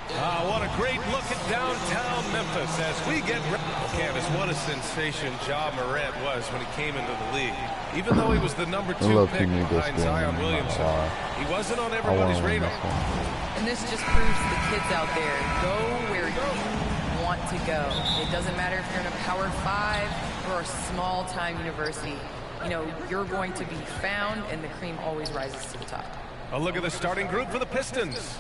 What a great look at downtown Memphis as we get ready. Candace, what a sensation Ja Morant was when he came into the league. Even though he was the #2 pick behind Zion Williamson, he wasn't on everybody's radar. And this just proves to the kids out there, go where you want to go. It doesn't matter if you're in a Power 5 or a small-time university. You know, you're going to be found, and the cream always rises to the top. A look at the starting group for the Pistons.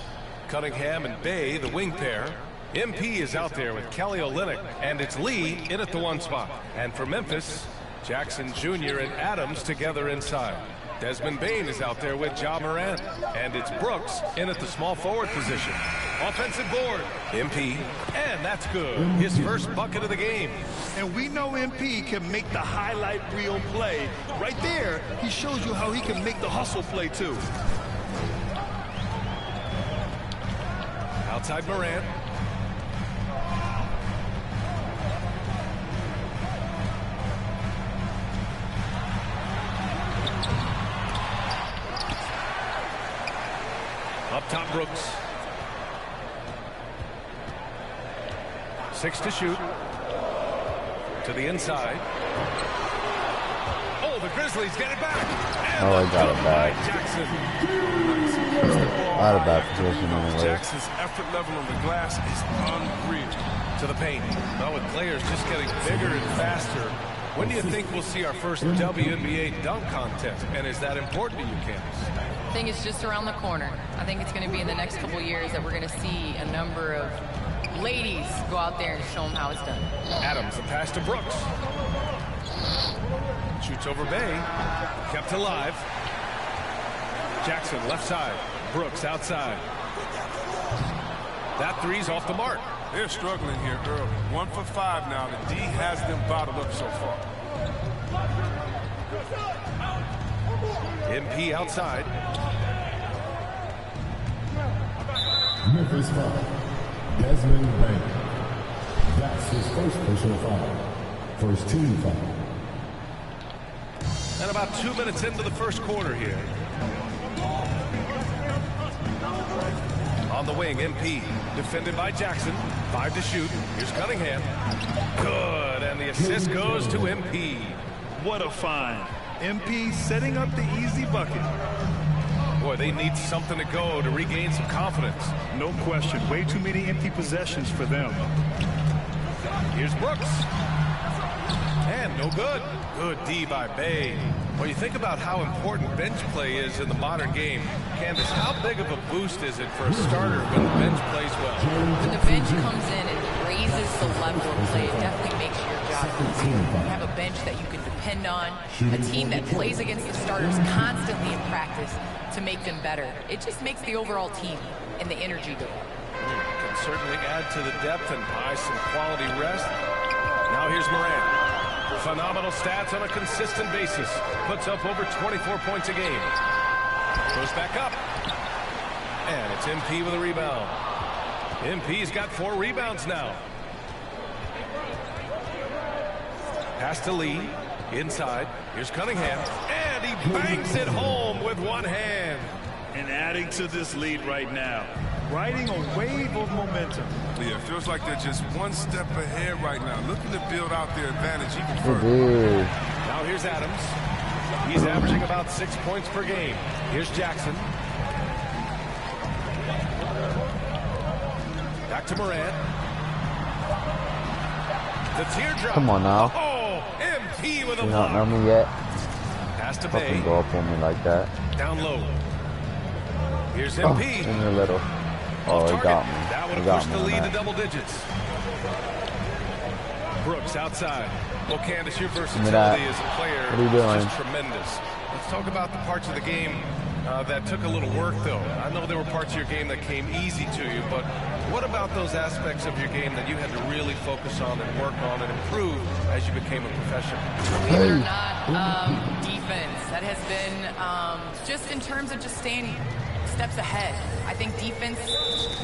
Cunningham and Bay, the wing pair. MP is out there with Kelly Olynyk, and it's Lee in at the 1 spot. And for Memphis, Jackson Jr. and Adams together inside. Desmond Bane is out there with Ja Morant, and it's Brooks in at the small forward position. Offensive board, MP, and that's good. His first bucket of the game. And we know MP can make the highlight reel play. Right there, he shows you how he can make the hustle play too. Outside Morant. Up top, Brooks. 6 to shoot. To the inside. Oh, the Grizzlies get it back. And I got it back. Jackson. Out of bad position anyway. Jackson's effort level on the glass is unreal. To the paint. Now with players just getting bigger and faster, when do you think we'll see our first WNBA dunk contest? And is that important to you, Candace? I think it's just around the corner. I think it's going to be in the next couple years that we're going to see a number of ladies go out there and show them how it's done. Adams, a pass to Brooks. Shoots over Bay. Kept alive. Jackson, left side. Brooks, outside. That three's off the mark. They're struggling here early. 1 for 5 now. The D has them bottled up so far. MP outside. Memphis foul. Desmond Bane. That's his first personal foul. First team foul. And about 2 minutes into the first quarter here. On the wing, MP. Defended by Jackson. 5 to shoot. Here's Cunningham. Good. And the assist goes to MP. What a find. MP setting up the easy bucket. Boy, they need something to go to regain some confidence. No question. Way too many empty possessions for them. Here's Brooks. And no good. Good D by Bay. Well, you think about how important bench play is in the modern game. Candace, how big of a boost is it for a starter when the bench plays well? When the bench comes in and raises the level of play, it definitely makes your job easier. You have a bench that you can depend on, a team that plays against the starters constantly in practice to make them better. It just makes the overall team and the energy go up. Can certainly add to the depth and buy some quality rest. Now here's Morant. Phenomenal stats on a consistent basis. Puts up over 24 points a game. Goes back up. And it's MP with a rebound. MP's got 4 rebounds now. Pass to Lee. Inside. Here's Cunningham. And he bangs it home with one hand. And adding to this lead right now. Riding a wave of momentum. Yeah, it feels like they're just one step ahead right now, looking to build out their advantage even further. Now here's Adams. He's averaging about 6 points per game. Here's Jackson. Back to Morant. The teardrop. Come on now. Oh, MP with a You block. don't know me yet. Pass to Fucking Bay. go up on me like that. Down low. Here's Oh, MP. in the little. Oh, he Target. got me. That would He have got pushed me the on lead to that. double digits. Brooks outside. Well, Candace, your that. versatility as a player What are you doing? is just tremendous. Let's talk about the parts of the game that took a little work, though. I know there were parts of your game that came easy to you, but what about those aspects of your game that you had to really focus on and work on and improve as you became a professional? Believe it or not, defense. That has been just in terms of just staying steps ahead. I think defense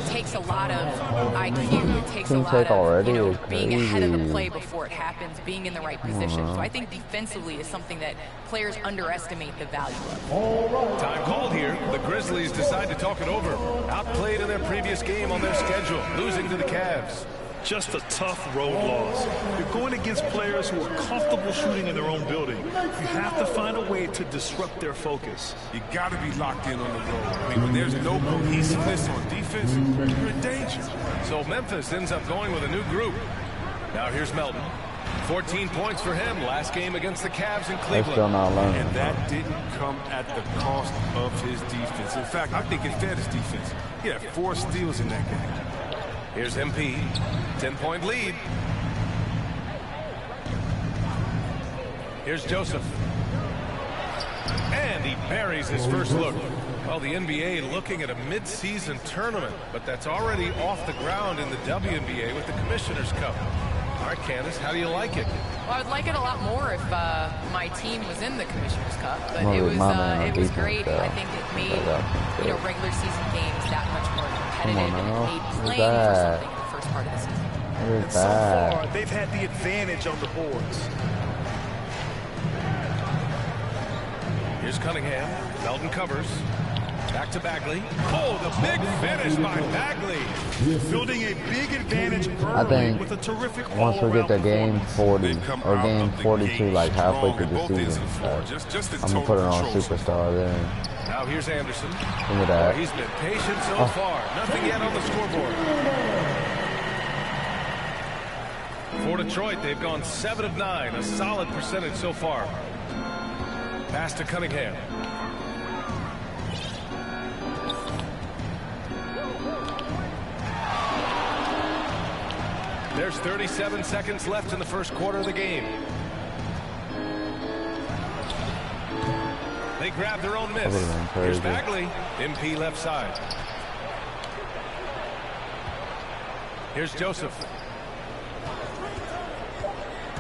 takes a lot of IQ. It takes a lot of, being ahead of the play before it happens, being in the right position. So I think defensively is something that players underestimate the value of. Time called here. The Grizzlies decide to talk it over. Outplayed in their previous game on their schedule, losing to the Cavs. Just a tough road loss. You're going against players who are comfortable shooting in their own building. You have to find a way to disrupt their focus. You got to be locked in on the road. I mean, when there's no cohesiveness on defense, you're in danger. So Memphis ends up going with a new group. Now here's Melton. 14 points for him last game against the Cavs in Cleveland. Still not learning. And that didn't come at the cost of his defense. In fact, I think it fed his defense. He had 4 steals in that game. Here's MP. 10-point lead. Here's Joseph. And he buries his first look. Well, the NBA looking at a mid-season tournament, but that's already off the ground in the WNBA with the Commissioner's Cup. All right, Candace, how do you like it? Well, I'd like it a lot more if my team was in the Commissioner's Cup, but it was great. I think it made regular season games that much more competitive, and it made playing for something in the first part of the season. And so far, they've had the advantage on the boards. Here's Cunningham. Melton covers. Back to Bagley. Oh, the big finish by Bagley. Building a big advantage early with a terrific once we get to game 40 or game 42, like halfway through the season, I'm going to put it on Superstar there. Now here's Anderson. Look at that. He's been patient so far. Nothing yet on the scoreboard. For Detroit, they've gone 7 of 9, a solid percentage so far. Pass to Cunningham. There's 37 seconds left in the first quarter of the game. They grab their own miss. Here's Bagley. MP left side. Here's Joseph.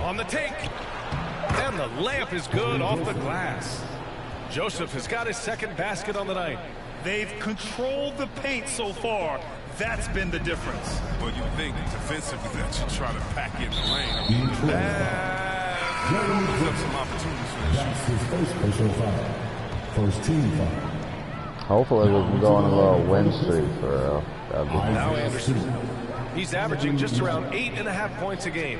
On the take. And the layup is good off the glass. Joseph has got his second basket on the night. They've controlled the paint so far. That's been the difference. Well, you think defensively that you try to pack in the lane. I mean, up some opportunities for this. That's his first personal foul. First team foul. Hopefully we can go on a little win streak for real. Now Anderson. He's averaging just around 8.5 points a game.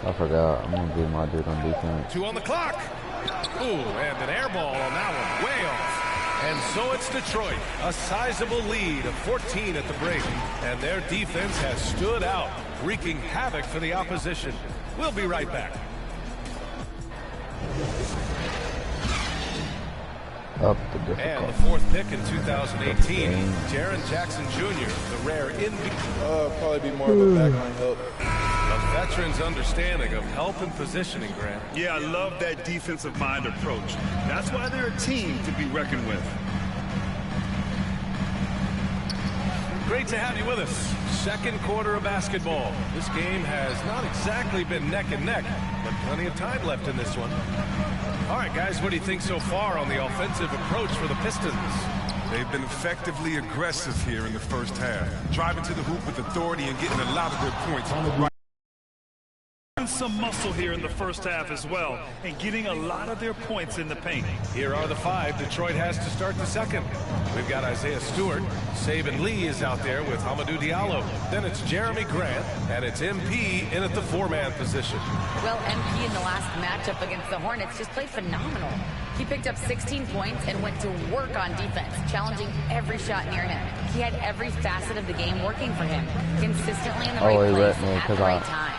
I forgot. I'm going to do my dude on defense. 2 on the clock. Ooh, and an air ball on that one. Way off. And so it's Detroit, a sizable lead of 14 at the break. And their defense has stood out, wreaking havoc for the opposition. We'll be right back. Up the difficult. And the 4th pick in 2018, Jaren Jackson Jr., the rare probably be more of a backline help. A veteran's understanding of help and positioning, Grant. Yeah, I love that defensive mind approach. That's why they're a team to be reckoned with. Great to have you with us. Second quarter of basketball. This game has not exactly been neck and neck, but plenty of time left in this one. All right, guys, what do you think so far on the offensive approach for the Pistons? They've been effectively aggressive here in the first half, driving to the hoop with authority and getting a lot of their points right. Some muscle here in the first half as well, and getting a lot of their points in the paint. Here are the 5 Detroit has to start the second. We've got Isaiah Stewart. Saban Lee is out there with Hamidou Diallo. Then it's Jeremy Grant, and it's MP in at the 4-man position. Well, MP in the last matchup against the Hornets just played phenomenal. He picked up 16 points and went to work on defense, challenging every shot near him. He had every facet of the game working for him, consistently in the right place at the right time.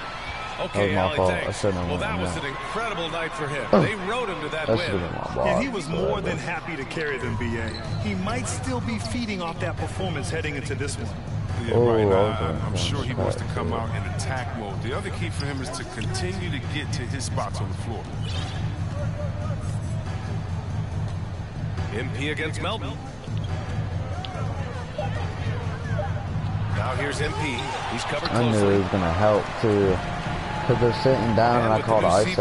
Okay, that was my fault. I shouldn't have well, that was an incredible night for him. They rode him to that win. And he was more than happy to carry them, BA. He might still be feeding off that performance heading into this one. Yeah, right now, I'm sure he wants to come out in attack mode. The other key for him is to continue to get to his spots on the floor. MP against Melton. Now here's MP. He's covered closely. I knew he was going to help too. Because they're sitting down and I called ISO.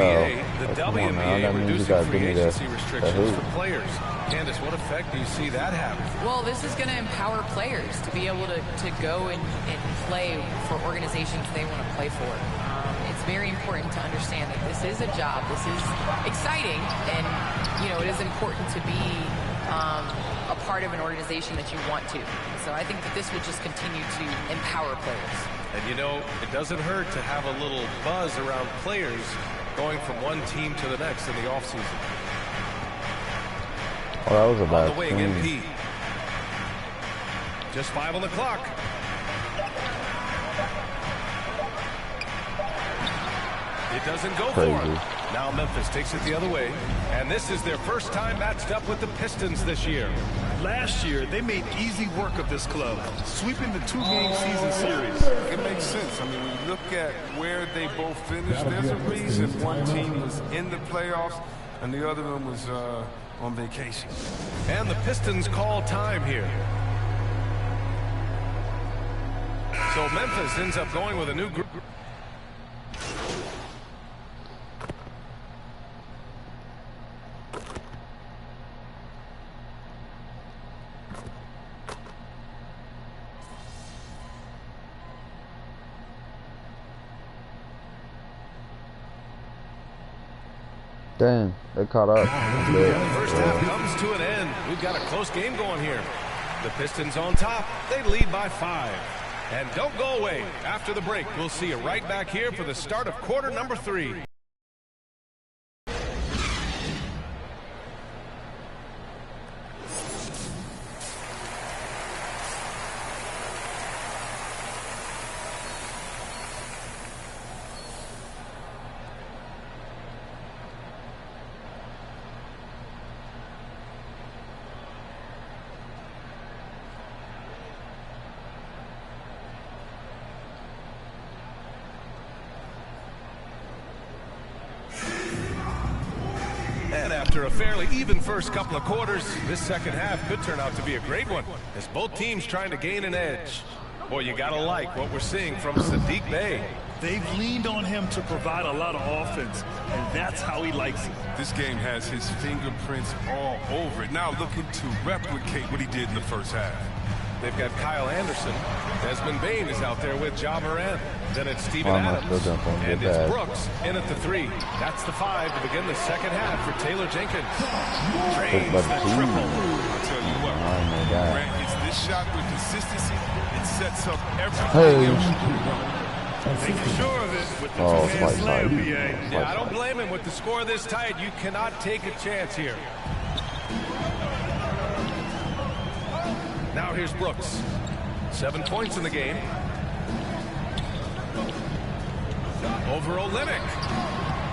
The Come on now, WNBA that means you got to give me the hoop. for players. Candace, what effect do you see that having? Well, this is going to empower players to be able to go and play for organizations they want to play for. It's very important to understand that this is a job. This is exciting, and it is important to be a part of an organization that you want to. So I think that this will just continue to empower players. And it doesn't hurt to have a little buzz around players going from one team to the next in the offseason. Oh, that was a bad on the wing, MP. Just 5 on the clock. It doesn't go for him. Now Memphis takes it the other way. And this is their first time matched up with the Pistons this year. Last year, they made easy work of this club, sweeping the 2-game season series. It makes sense. I mean, when you look at where they both finished, there's a reason one team was in the playoffs and the other one was on vacation. And the Pistons call time here. So Memphis ends up going with a new group. Dang, they caught up. First half comes to an end. We've got a close game going here. The Pistons on top. They lead by 5. And don't go away. After the break, we'll see you right back here for the start of quarter number 3. After a fairly even first couple of quarters, this second half could turn out to be a great one, as both teams trying to gain an edge. Boy, you gotta like what we're seeing from Saddiq Bey. They've leaned on him to provide a lot of offense, and that's how he likes it. This game has his fingerprints all over it. Now looking to replicate what he did in the first half. They've got Kyle Anderson. Desmond Bane is out there with Ja Morant. Then it's Steven Adams. And it's Brooks in at the 3. That's the 5 to begin the second half for Taylor Jenkins. Drains the triple. I'll tell you what, Morant hits this shot with consistency. It sets up everything else. Making sure of it with the two-hand slam, BA. Yeah, I don't blame him. With the score this tight, you cannot take a chance here. Now here's Brooks. 7 points in the game. Over Olynyk.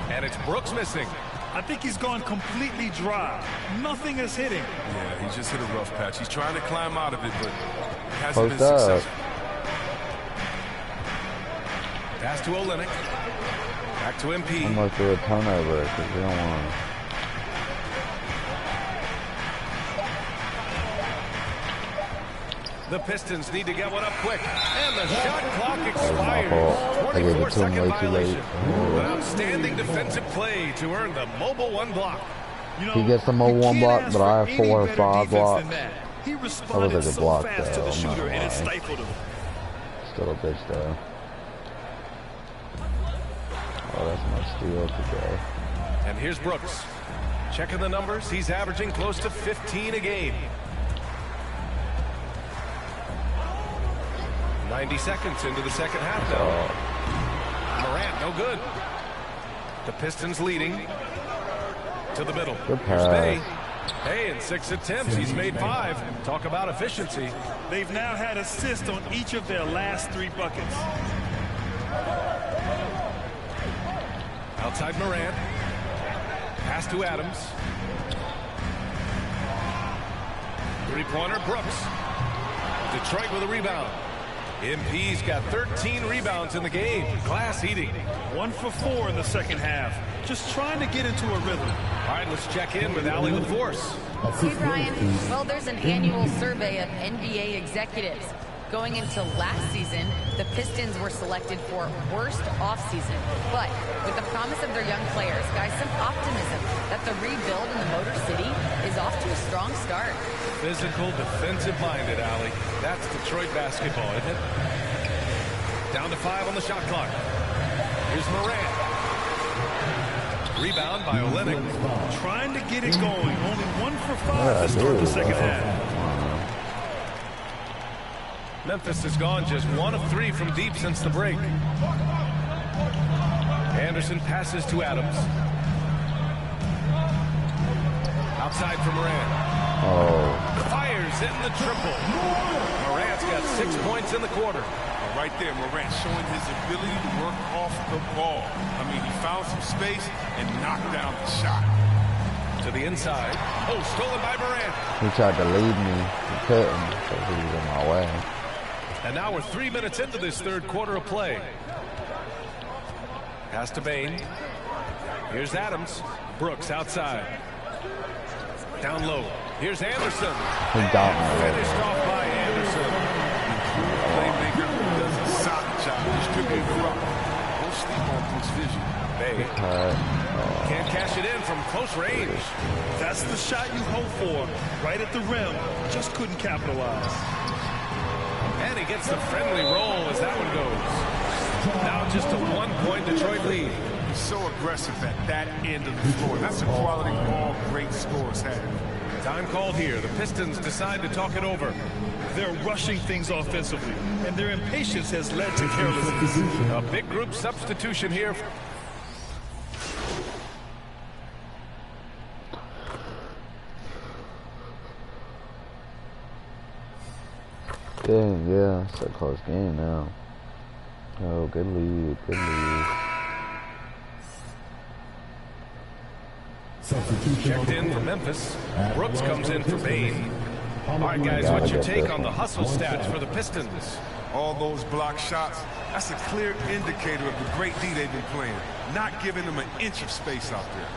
And it's Brooks missing. I think he's gone completely dry. Nothing is hitting. Yeah, he just hit a rough patch. He's trying to climb out of it, but hasn't been successful. Pass to Olynyk. Back to MP. I'm going to do a turnover because we don't want to. The Pistons need to get one up quick. And the shot clock expires. 24-second violation. An outstanding defensive play to earn the mobile 1 block. He gets the mobile 1 block, but I have 4 or 5 blocks. He That was responded like a so block fast to though, the I'm not shooter, and it lying. stifled him. Still a bitch though. Oh, that's my steal today. And here's Brooks. Checking the numbers. He's averaging close to 15 a game. 90 seconds into the second half now. Morant, no good. The Pistons leading to the middle. Good Here's pass. Bey. Hey, in 6 attempts, he's made 5. Talk about efficiency. They've now had assists on each of their last 3 buckets. Outside Morant. Pass to Adams. 3-pointer, Brooks. Detroit with a rebound. MP's got 13 rebounds in the game. Class eating. 1 for 4 in the second half. Just trying to get into a rhythm. All right, let's check in with Allie LaForce. Hey, Brian. Well, there's an annual survey of NBA executives. Going into last season, the Pistons were selected for worst offseason. But with the promise of their young players, guys, some optimism that the rebuild in the Motor City is off to a strong start. Physical, defensive-minded, Allie. That's Detroit basketball, isn't it? Down to 5 on the shot clock. Here's Morant. Rebound by Olynyk. Trying to get it going. Only 1 for 5 to start the second half. Memphis has gone just 1 of 3 from deep since the break. Anderson passes to Adams. Outside for Morant. Fires in the triple. Morant's got 6 points in the quarter. Right there, Morant showing his ability to work off the ball. I mean, he found some space and knocked down the shot. To the inside. Oh, stolen by Morant. He tried to lead me. He couldn't because he was in my way. And now we're 3 minutes into this third quarter of play. Pass to Bain. Here's Adams. Brooks outside. Down low. Here's Anderson. He dominated. Finished off by Anderson. Playmaker does a solid job distributing the rock. Don't sleep on his vision. Bay can't cash it in from close range. That's the shot you hope for. Right at the rim. Just couldn't capitalize. And he gets the friendly roll as that one goes. Now just a 1-point Detroit lead. He's so aggressive at that end of the floor. That's a quality ball great scorers have. Time called here. The Pistons decide to talk it over. They're rushing things offensively, and their impatience has led to carelessness. A big group substitution here. Dang, yeah, it's a close game now. Oh, good lead, good lead. Checked in for Memphis. Brooks comes in for Bain. All right, guys, what's your take on the hustle stats for the Pistons? All those block shots, that's a clear indicator of the great D they've been playing. Not giving them an inch of space out there.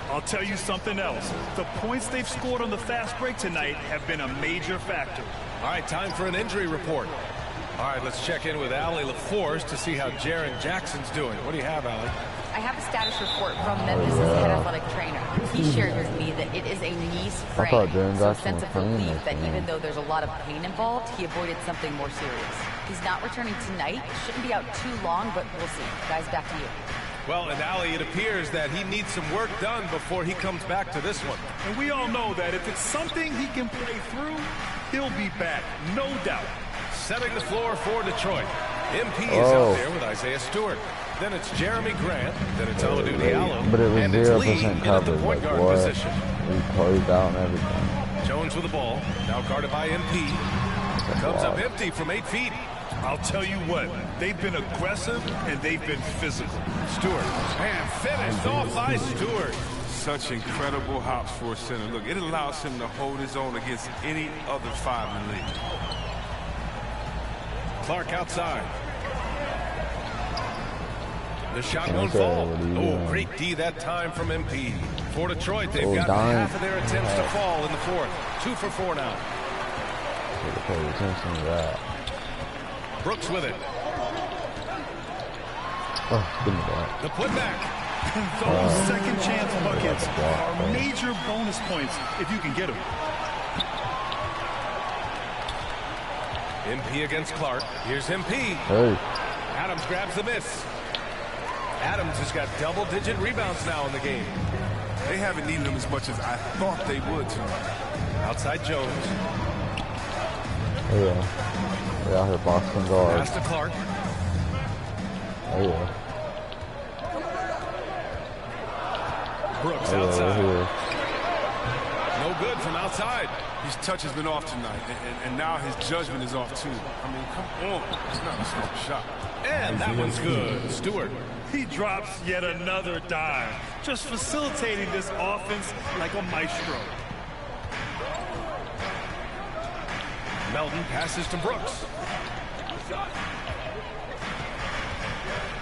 I'll tell you something else. The points they've scored on the fast break tonight have been a major factor. All right, time for an injury report. All right, let's check in with Allie LaForce to see how Jaren Jackson's doing. What do you have, Allie? I have a status report from Memphis' head athletic trainer. He shared with me that it is a knee sprain, so a sense of relief that even though there's a lot of pain involved, he avoided something more serious. He's not returning tonight. Shouldn't be out too long, but we'll see. Guys, back to you. Well, and Allie, it appears that he needs some work done before he comes back to this one. And we all know that if it's something he can play through, he'll be back, no doubt. Setting the floor for Detroit. MP is out there with Isaiah Stewart. Then it's Jeremy Grant. Then it's Amadou Diallo. But it was and it's 0% Lee in at the point guard position. We closed out and everything. Jones with the ball. Now guarded by MP. Comes up empty from 8 feet. I'll tell you what, they've been aggressive and they've been physical. Stewart. And finished off by Stewart. Such incredible hops for a center. Look, it allows him to hold his own against any other 5 in the league. Clark outside. The shot won't fall. Oh, great D that time from MP. For Detroit, they've got half of their attempts to fall in the fourth. 2 for 4 now. Pay attention to that. Brooks with it. Oh, give me that. The putback. Those second chance buckets are major bonus points if you can get them. MP against Clark. Here's MP. Hey. Adams grabs the miss. Adams has got double-digit rebounds now in the game. They haven't needed him as much as I thought they would tonight. Outside Jones. Oh, yeah. They're out here boxing guard. Pass to Clark. Oh, yeah. Brooks outside. Yeah. No good from outside. His touch has been off tonight, and now his judgment is off too. I mean, come on. It's not a smart shot. And that one's good. Stewart. He drops yet another dime, just facilitating this offense like a maestro. Melton passes to Brooks.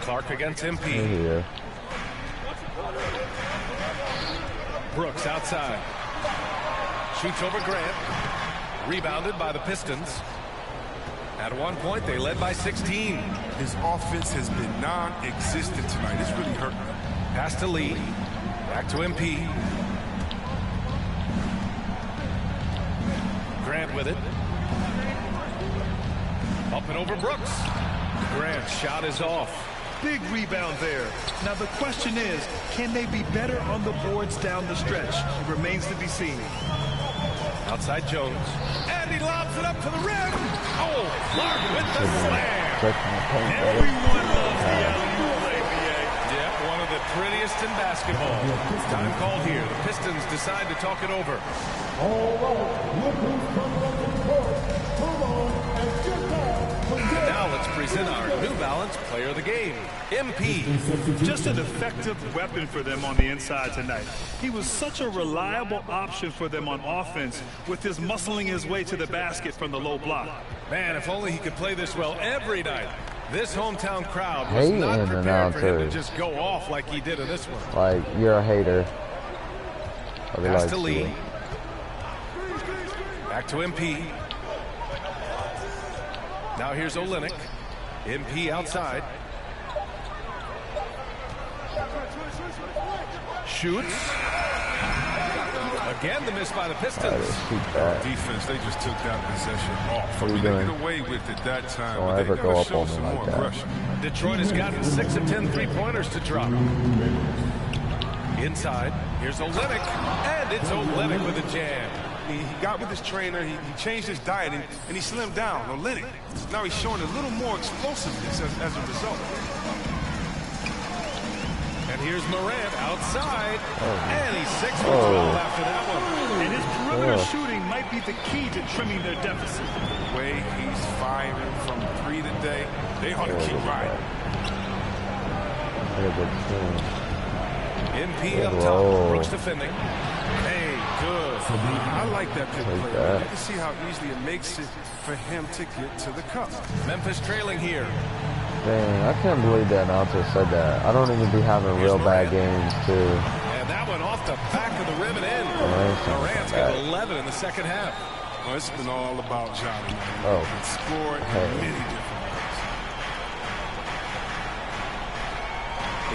Clark against MP. Yeah. Brooks outside. Shoots over Grant. Rebounded by the Pistons. At one point, they led by 16. His offense has been non-existent tonight. It's really hurting them. Pass to Lee. Back to MP. Grant with it. Up and over Brooks. Grant's shot is off. Big rebound there. Now the question is, can they be better on the boards down the stretch? It remains to be seen. Outside Jones. And he lobs it up to the rim. Oh, Clark with the slam. Everyone loves the alley-oop play, BA. Yeah, one of the prettiest in basketball. Time call here. The Pistons decide to talk it over. All right, look who's coming up to the court. Come on and get down. Now let's present our New Balance Player of the Game, MP. Just an effective weapon for them on the inside tonight. He was such a reliable option for them on offense with his muscling his way to the basket from the low block. Man, if only he could play this well every night. This hometown crowd was not prepared for him to just go off like he did in this one. Like, you're a hater. Pass to Lee. Back to MP. Now here's Olynyk. MP outside. Shoots. Again, the miss by the Pistons. Defense, they just took that possession off. What are you They doing? get away with it that time. Don't But ever they go gotta up show on me some like more that. aggression. Detroit has gotten 6 of 10 three-pointers to drop. Inside, here's Olynyk, and it's Olynyk with a jam. He got with his trainer, he changed his diet, and he slimmed down. Olynyk, now he's showing a little more explosiveness as a result. And here's Morant outside, and he's 6 for 12 after that one. And his perimeter shooting might be the key to trimming their deficit. The way he's firing from 3 today, they ought to keep riding. MP up top, Brooks defending. Hey, good. I like that big play. You can see how easily it makes it for him to get to the cup. Memphis trailing here. Dang, I can't believe that announcer said that. I don't even be having real bad games, too. And that one off the back of the rim and in. Morant's got 11 in the second half. Well, it's been all about Johnny. Oh. Score in many different ways.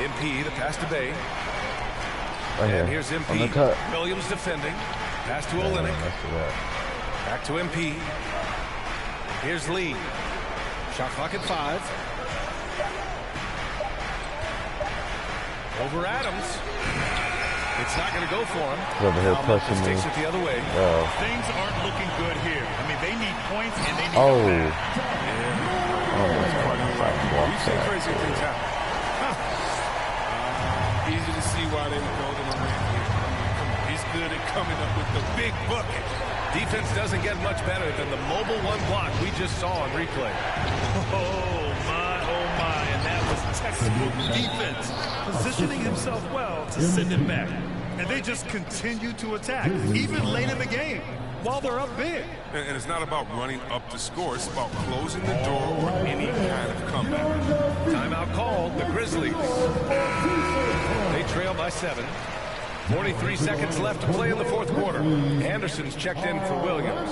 MP, the pass to Bay. Right And here. here's MP. On the cut. Williams defending. Pass to Olynyk. Back to MP. Here's Lee. Shot clock at 5. Over Adams. It's not going to go for him. He's over here pushing me. Takes it the other way. Things aren't looking good here. I mean, they need points and they need We've seen crazy things happen. Easy to see why they were building on Morant here. I mean, come on. He's good at coming up with the big bucket. Defense doesn't get much better than the mobile one block we just saw on replay. Oh, my. And that was textbook defense. Positioning himself well to send it back. And they just continue to attack, even late in the game, while they're up big. And it's not about running up the score. It's about closing the door for any kind of comeback. Timeout called, the Grizzlies. They trail by 7. 43 seconds left to play in the fourth quarter. Anderson's checked in for Williams.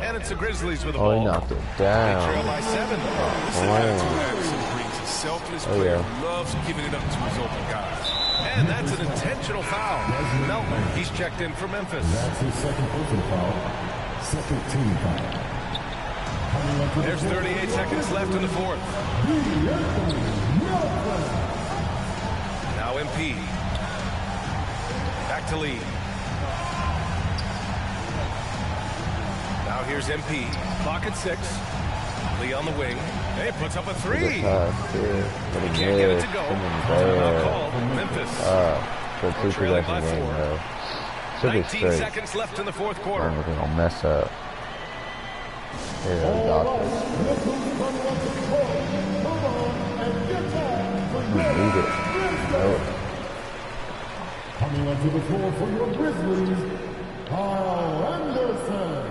And it's the Grizzlies with the ball. Oh, he knocked it down. They trail by 7. Anderson brings a selfless player who loves giving it up to his open guys. And that's an intentional foul. Melton, he's checked in for Memphis. That's his second personal foul. Second team foul. There's 38 seconds left in the fourth. Now MP. Back to Lee. Now here's MP. Clock at 6. Lee on the wing. Hey, puts up a 3. He can't get it to go. Timeout called. Memphis. Good trailing by 4. though. Should be 19 straight. seconds left in the fourth quarter. I'm gonna mess up. Here, we got this. Need it. Nope. Coming onto the floor for your Grizzlies, Kyle Anderson.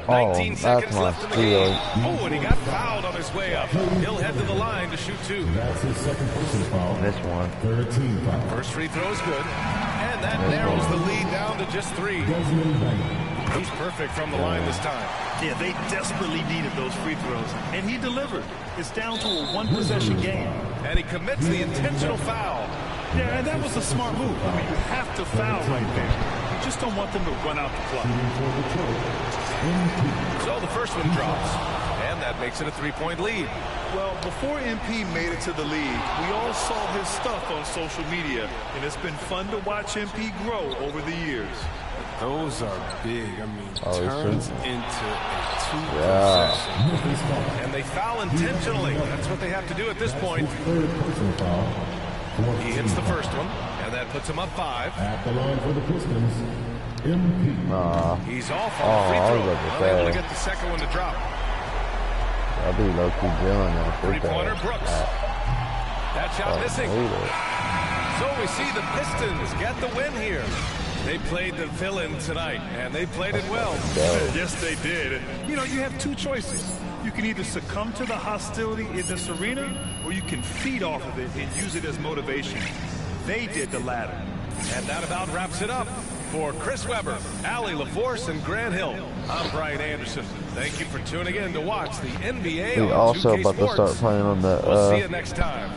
19 seconds my left in the steal. game. Oh, and he got fouled on his way up. He'll head to the line to shoot 2. That's his second personal foul. This one. Third team foul. First free throw is good. And that narrows the lead down to just 3. Desmond Bain. He's perfect from the line this time. Yeah, they desperately needed those free throws, and he delivered. It's down to a one-possession game. And he commits the intentional foul. Yeah, and that was a smart move. I mean, you have to foul right there. You just don't want them to run out the clock. So the first one drops, and that makes it a 3-point lead. Well, before MP made it to the league, we all saw his stuff on social media, and it's been fun to watch MP grow over the years. Those are big. I mean, turns into a two-possession. And they foul intentionally. That's what they have to do at this point. He hits the first one, and that puts him up 5. At the line for the Pistons, MP. He's off on the free throw. Unable to get the second one to drop. I'll be low-key drilling that free throw. Three-pointer Brooks. That shot missing. So we see the Pistons get the win here. They played the villain tonight, and they played it well. Yes, they did. You know, you have two choices. You can either succumb to the hostility in this arena, or you can feed off of it and use it as motivation. They did the latter. And that about wraps it up. For Chris Webber, Allie LaForce, and Grant Hill, I'm Brian Anderson. Thank you for tuning in to watch the NBA We on also 2K about Sports. to start playing on the. We'll see you next time.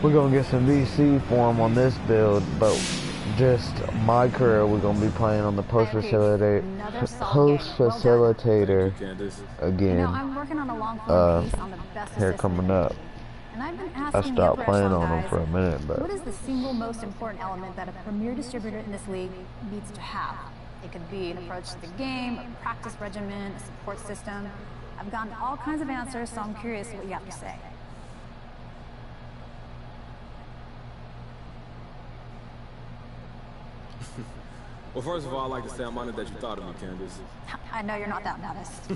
We're gonna get some VC for him on this build, but just MyCareer, we're gonna be playing on the post facilitator again. I'm working on a long piece on the best here coming up. And I've been I asking stopped the playing upper on them echelon for a guys, minute, but what is the single most important element that a premier distributor in this league needs to have? It could be an approach to the game, a practice regimen, a support system. I've gotten all kinds of answers, so I'm curious what you have to say. Well, first of all, I'd like to say I'm honored that you thought of me, Candace. I know you're not that modest.